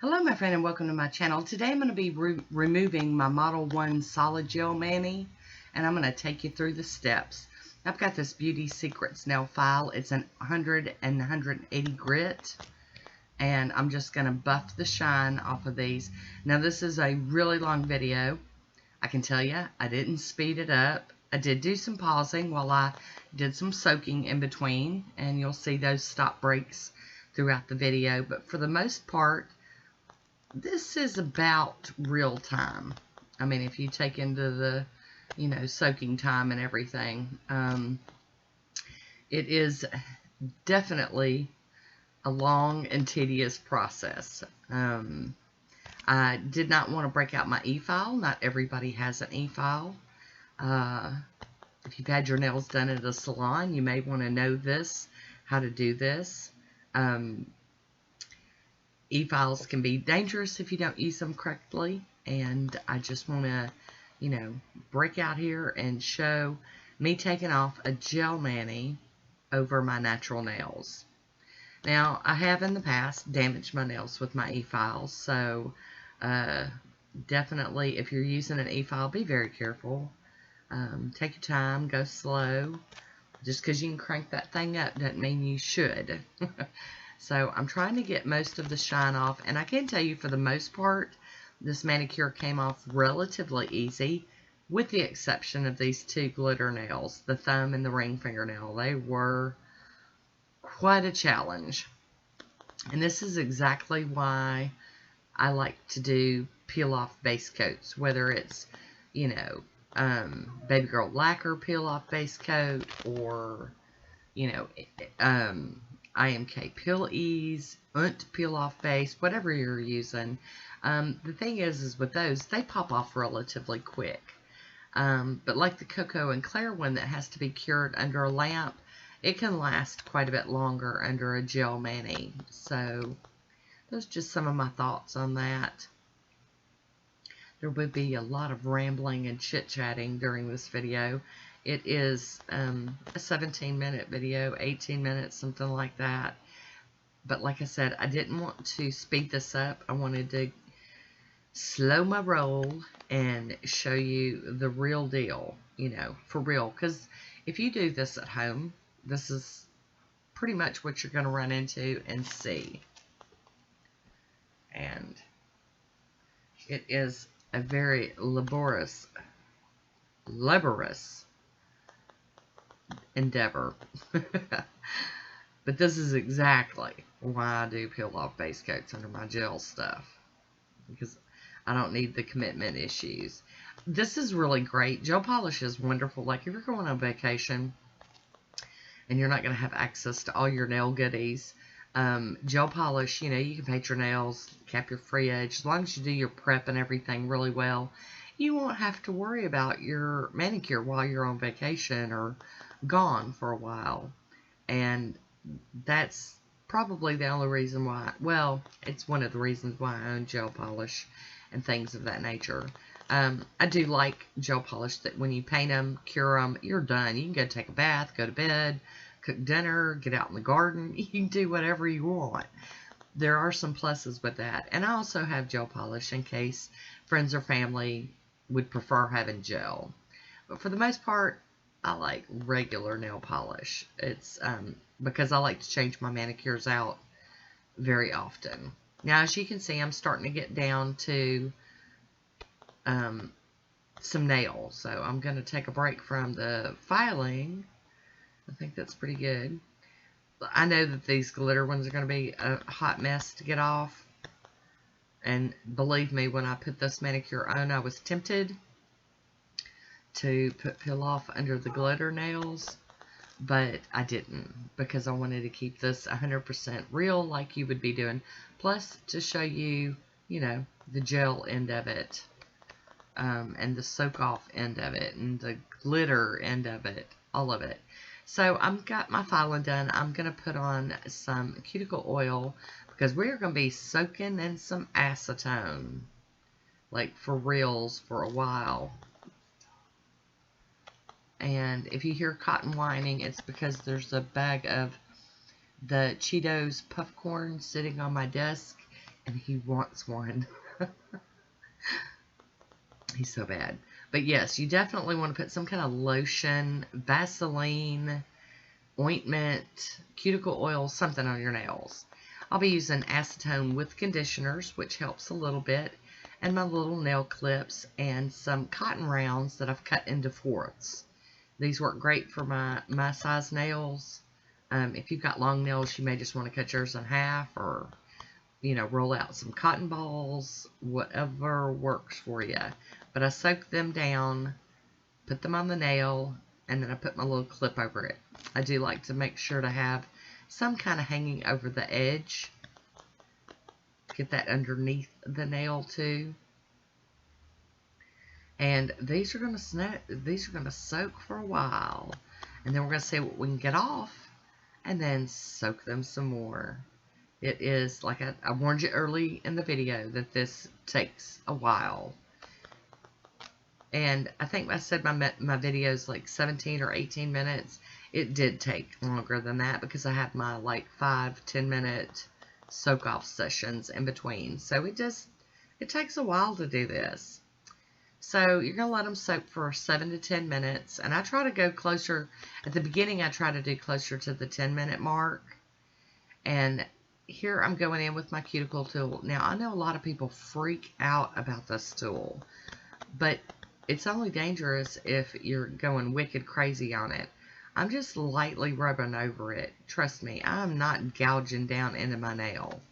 Hello my friend and welcome to my channel. Today I'm going to be removing my ModelOnes solid gel mani and I'm going to take you through the steps. I've got this Beauty Secrets nail file. It's an 100 and 180 grit and I'm just going to buff the shine off of these. Now this is a really long video. I can tell you I didn't speed it up. I did do some pausing while I did some soaking in between and you'll see those stop breaks throughout the video, but for the most part this is about real time. I mean, if you take into the, soaking time and everything, it is definitely a long and tedious process. I did not want to break out my e-file. Not everybody has an e-file. If you've had your nails done at a salon, you may want to know this, how to do this. E-files can be dangerous if you don't use them correctly, and I just want to, break out here and show me taking off a gel mani over my natural nails. Now, I have in the past damaged my nails with my e-files, so definitely if you're using an e-file, be very careful. Take your time, go slow. Just because you can crank that thing up doesn't mean you should. So I'm trying to get most of the shine off, and I can tell you for the most part, this manicure came off relatively easy, with the exception of these two glitter nails, the thumb and the ring fingernail. They were quite a challenge. And this is exactly why I like to do peel-off base coats, whether it's, Baby Girl Lacquer peel-off base coat, or, IMK Peeleze, peel off base, whatever you're using. The thing is with those, they pop off relatively quick. But like the Cocoa and Claire one that has to be cured under a lamp, it can last quite a bit longer under a gel mani. So those are just some of my thoughts on that. There would be a lot of rambling and chit-chatting during this video. It is a 17-minute video, 18 minutes, something like that. But like I said, I didn't want to speed this up. I wanted to slow my roll and show you the real deal, for real. Because if you do this at home, this is pretty much what you're going to run into and see. And it is a very laborious endeavor. But this is exactly why I do peel off base coats under my gel stuff, because I don't need the commitment issues. This is really great. Gel polish is wonderful. Like if you're going on vacation and you're not going to have access to all your nail goodies, gel polish, you can paint your nails, cap your free edge. As long as you do your prep and everything really well, you won't have to worry about your manicure while you're on vacation or gone for a while. And that's probably the only reason why, well, it's one of the reasons why I own gel polish and things of that nature. I do like gel polish that when you paint them, cure them, you're done. You can go take a bath, go to bed, cook dinner, get out in the garden. You can do whatever you want. There are some pluses with that. And I also have gel polish in case friends or family would prefer having gel. But for the most part, I like regular nail polish. It's because I like to change my manicures out very often. Now, as you can see, I'm starting to get down to some nails. So I'm going to take a break from the filing. I think that's pretty good. I know that these glitter ones are going to be a hot mess to get off. And believe me, when I put this manicure on, I was tempted to put peel off under the glitter nails, but I didn't, because I wanted to keep this 100% real like you would be doing, plus to show you, the gel end of it, and the soak off end of it, and the glitter end of it, all of it. So I've got my filing done. I'm going to put on some cuticle oil, because we're going to be soaking in some acetone, like for reals, for a while. And if you hear cotton whining, it's because there's a bag of the Cheetos puff corn sitting on my desk, and he wants one. He's so bad. But yes, you definitely want to put some kind of lotion, Vaseline, ointment, cuticle oil, something on your nails. I'll be using acetone with conditioners, which helps a little bit, and my little nail clips and some cotton rounds that I've cut into fourths. These work great for my size nails. If you've got long nails, you may just want to cut yours in half, or, you know, roll out some cotton balls, whatever works for you. But I soak them down, put them on the nail, and then I put my little clip over it. I do like to make sure to have some kind of hanging over the edge. Get that underneath the nail too. And these are gonna soak for a while, and then we're gonna see what we can get off, and then soak them some more. It is like I warned you early in the video that this takes a while. And I think I said my video's like 17 or 18 minutes. It did take longer than that because I had my like 5-10 minute soak off sessions in between. So it takes a while to do this. So you're going to let them soak for 7 to 10 minutes. And I try to go closer. At the beginning, I try to do closer to the 10-minute mark. And here I'm going in with my cuticle tool. Now, I know a lot of people freak out about this tool, but it's only dangerous if you're going wicked crazy on it. I'm just lightly rubbing over it. Trust me, I'm not gouging down into my nail.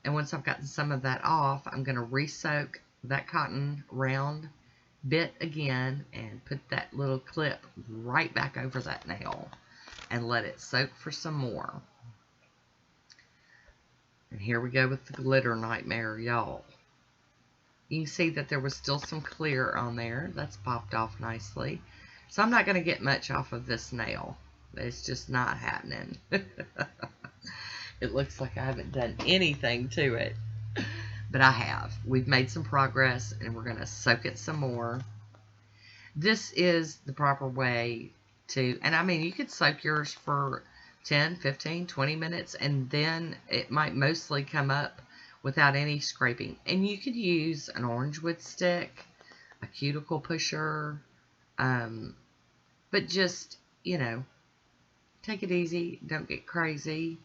And once I've gotten some of that off, I'm going to re-soak that cotton round bit again and put that little clip right back over that nail and let it soak for some more. And here we go with the glitter nightmare, y'all. You can see that there was still some clear on there. That's popped off nicely. So I'm not going to get much off of this nail. It's just not happening. It looks like I haven't done anything to it. But I have. We've made some progress, and we're going to soak it some more. This is the proper way to, and I mean, you could soak yours for 10, 15, 20 minutes, and then it might mostly come up without any scraping. And you could use an orange wood stick, a cuticle pusher, but just, you know, take it easy, don't get crazy,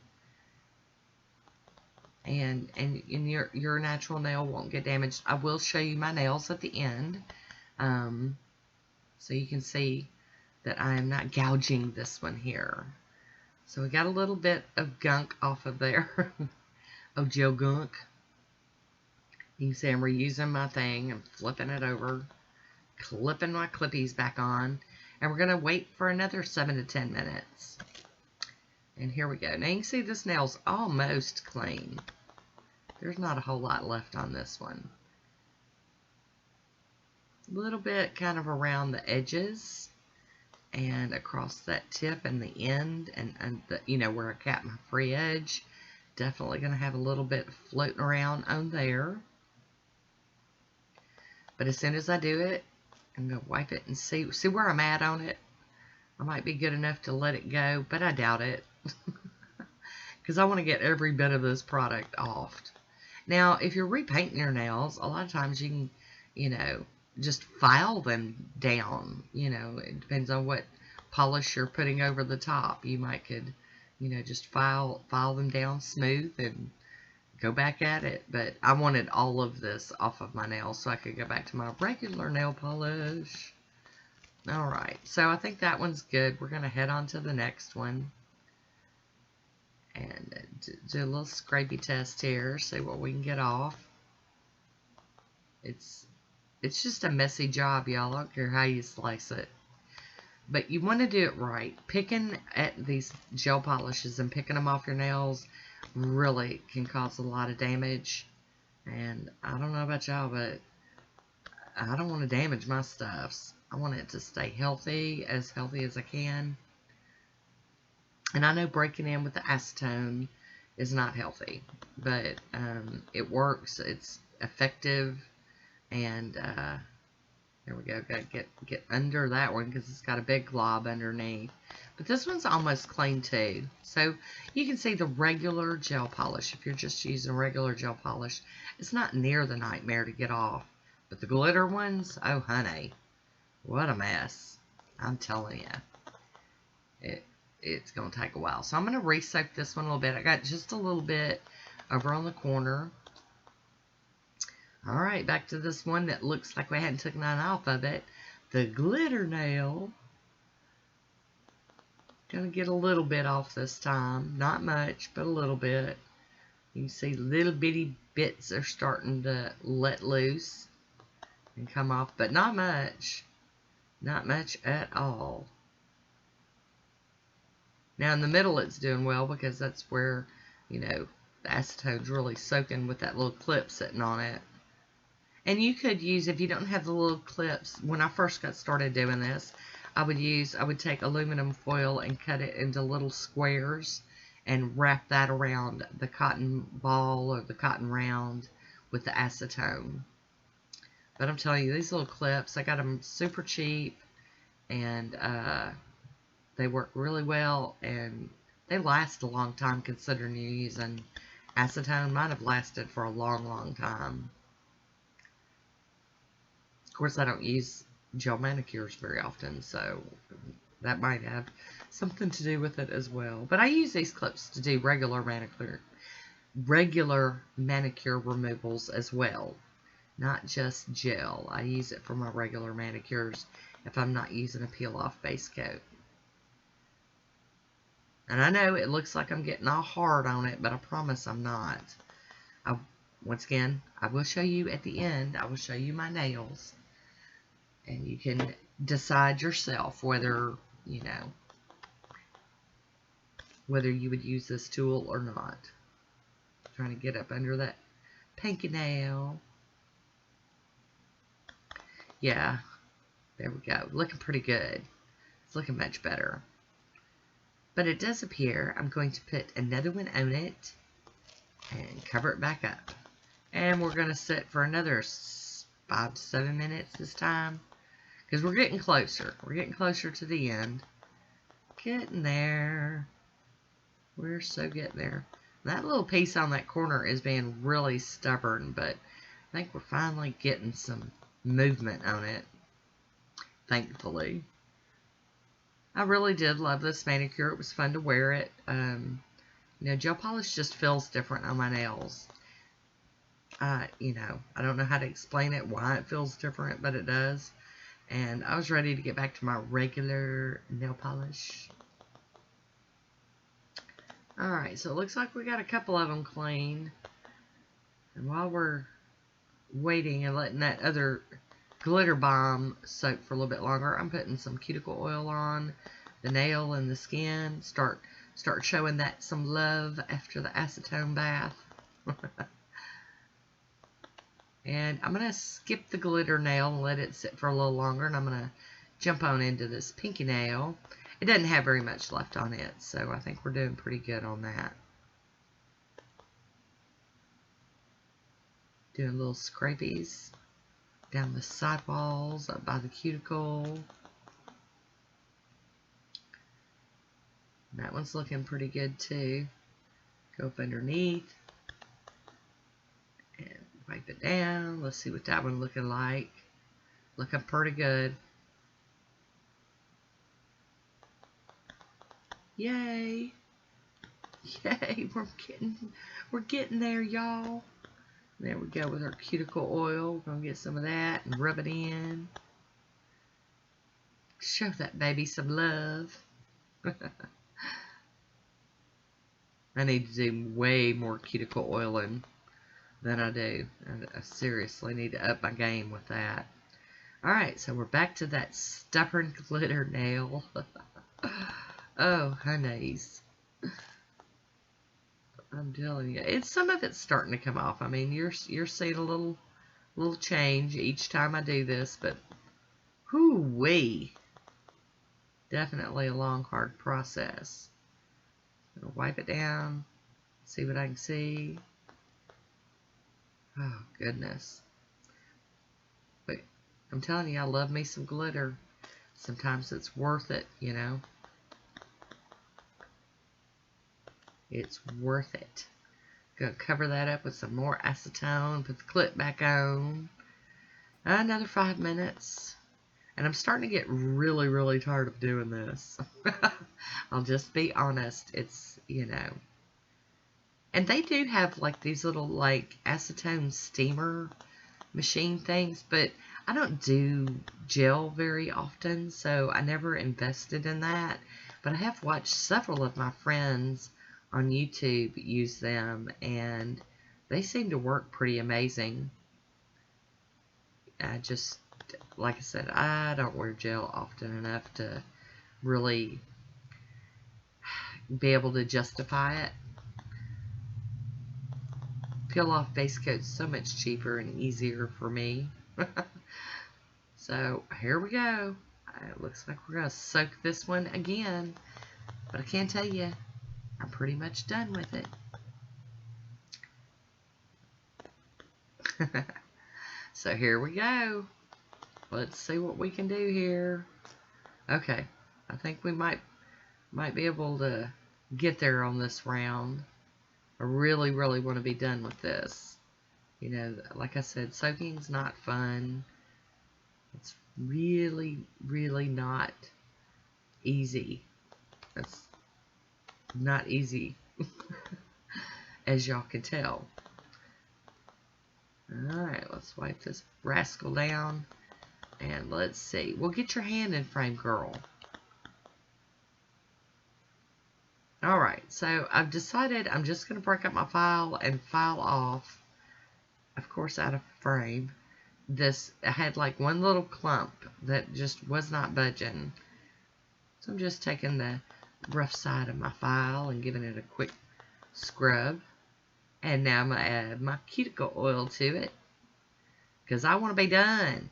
and your natural nail won't get damaged. I will show you my nails at the end, so you can see that I am not gouging this one here. So we got a little bit of gunk off of there, of gel gunk. You can see I'm reusing my thing. I'm flipping it over, clipping my clippies back on, and we're going to wait for another 7 to 10 minutes. And here we go. Now you can see this nail's almost clean. There's not a whole lot left on this one. A little bit kind of around the edges and across that tip and the end, and the, you know, where I got my free edge. Definitely going to have a little bit floating around on there. But as soon as I do it, I'm going to wipe it and see where I'm at on it. I might be good enough to let it go, but I doubt it. Because I want to get every bit of this product off. Now, if you're repainting your nails, a lot of times you can, you know, just file them down. You know, it depends on what polish you're putting over the top. You could, you know, just file them down smooth and go back at it. But I wanted all of this off of my nails so I could go back to my regular nail polish. Alright, so I think that one's good. We're going to head on to the next one. And do a little scrapey test here. See what we can get off. It's just a messy job, y'all. I don't care how you slice it. But you want to do it right. Picking at these gel polishes and picking them off your nails really can cause a lot of damage. And I don't know about y'all, but I don't want to damage my stuffs. I want it to stay healthy as I can. And I know breaking in with the acetone is not healthy, but it works. It's effective, and There we go. Got to get under that one because it's got a big glob underneath. But this one's almost clean too. So you can see the regular gel polish. If you're just using regular gel polish, it's not near the nightmare to get off. But the glitter ones, oh honey, what a mess. I'm telling you. It's going to take a while. So I'm going to re-soak this one a little bit. I got just a little bit over on the corner. Alright, back to this one that looks like we hadn't taken none off of it. The glitter nail. Gonna get a little bit off this time. Not much, but a little bit. You can see little bitty bits are starting to let loose and come off, but not much. Not much at all. Now in the middle it's doing well because that's where, you know, the acetone's really soaking with that little clip sitting on it. And you could use, if you don't have the little clips, when I first got started doing this, I would take aluminum foil and cut it into little squares and wrap that around the cotton ball or the cotton round with the acetone. But I'm telling you, these little clips, I got them super cheap, and they work really well, and they last a long time considering you're using acetone. Mine have lasted for a long, long time. Of course, I don't use gel manicures very often, so that might have something to do with it as well. But I use these clips to do regular manicure removals as well, not just gel. I use it for my regular manicures if I'm not using a peel-off base coat. And I know it looks like I'm getting all hard on it, but I promise I'm not. Once again, I will show you at the end. I will show you my nails. And you can decide yourself whether, you know, whether you would use this tool or not. Trying to get up under that pinky nail. Yeah, there we go. Looking pretty good. It's looking much better. But it does appear I'm going to put another one on it and cover it back up. And we're going to sit for another 5 to 7 minutes this time. Because we're getting closer. We're getting closer to the end. Getting there. We're so getting there. That little piece on that corner is being really stubborn, but I think we're finally getting some movement on it. Thankfully. I really did love this manicure. It was fun to wear it. You know, gel polish just feels different on my nails. You know, I don't know how to explain it, why it feels different, but it does. And I was ready to get back to my regular nail polish. Alright, so it looks like we got a couple of them clean. And while we're waiting and letting that other glitter bomb soak for a little bit longer, I'm putting some cuticle oil on the nail and the skin. Start showing that some love after the acetone bath. And I'm going to skip the glitter nail and let it sit for a little longer. And I'm going to jump on into this pinky nail. It doesn't have very much left on it, so I think we're doing pretty good on that. Doing little scrapies down the sidewalls, up by the cuticle. That one's looking pretty good too. Go up underneath. And wipe it down. Let's see what that one's looking like. Looking pretty good. Yay! Yay! We're getting there, y'all. There we go with our cuticle oil. We're gonna get some of that and rub it in. Show that baby some love. I need to do way more cuticle oiling than I do. I seriously need to up my game with that. Alright, so we're back to that stubborn glitter nail. Oh, honeys. I'm telling you, some of it's starting to come off. I mean, you're seeing a little change each time I do this, but whoo-wee. Definitely a long, hard process. I'm gonna wipe it down, see what I can see. Oh, goodness. But I'm telling you, I love me some glitter. Sometimes it's worth it, you know. It's worth it. Gonna cover that up with some more acetone, put the clip back on. Another 5 minutes. And I'm starting to get really, really tired of doing this. I'll just be honest. It's, you know. And they do have like these little like acetone steamer machine things, but I don't do gel very often, so I never invested in that. But I have watched several of my friends on YouTube use them, and they seem to work pretty amazing. I just, like I said, I don't wear gel often enough to really be able to justify it. Peel off base coat's so much cheaper and easier for me. So here we go. It looks like we're going to soak this one again, but I can tell you, I'm pretty much done with it. So here we go. Let's see what we can do here. Okay, I think we might be able to get there on this round. I really, really want to be done with this. You know, like I said, soaking's not fun. It's really, really not easy. It's not easy, as y'all can tell. Alright, let's wipe this rascal down. And let's see. Well, get your hand in frame, girl. Alright, so I've decided I'm just going to break up my file and file off, of course, out of frame. I had like one little clump that just was not budging. So I'm just taking the rough side of my file and giving it a quick scrub. And now I'm going to add my cuticle oil to it, because I want to be done.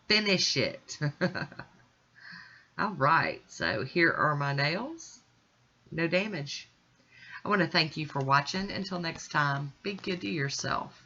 Finish it. Alright, so here are my nails. No damage. I want to thank you for watching. Until next time, be good to yourself.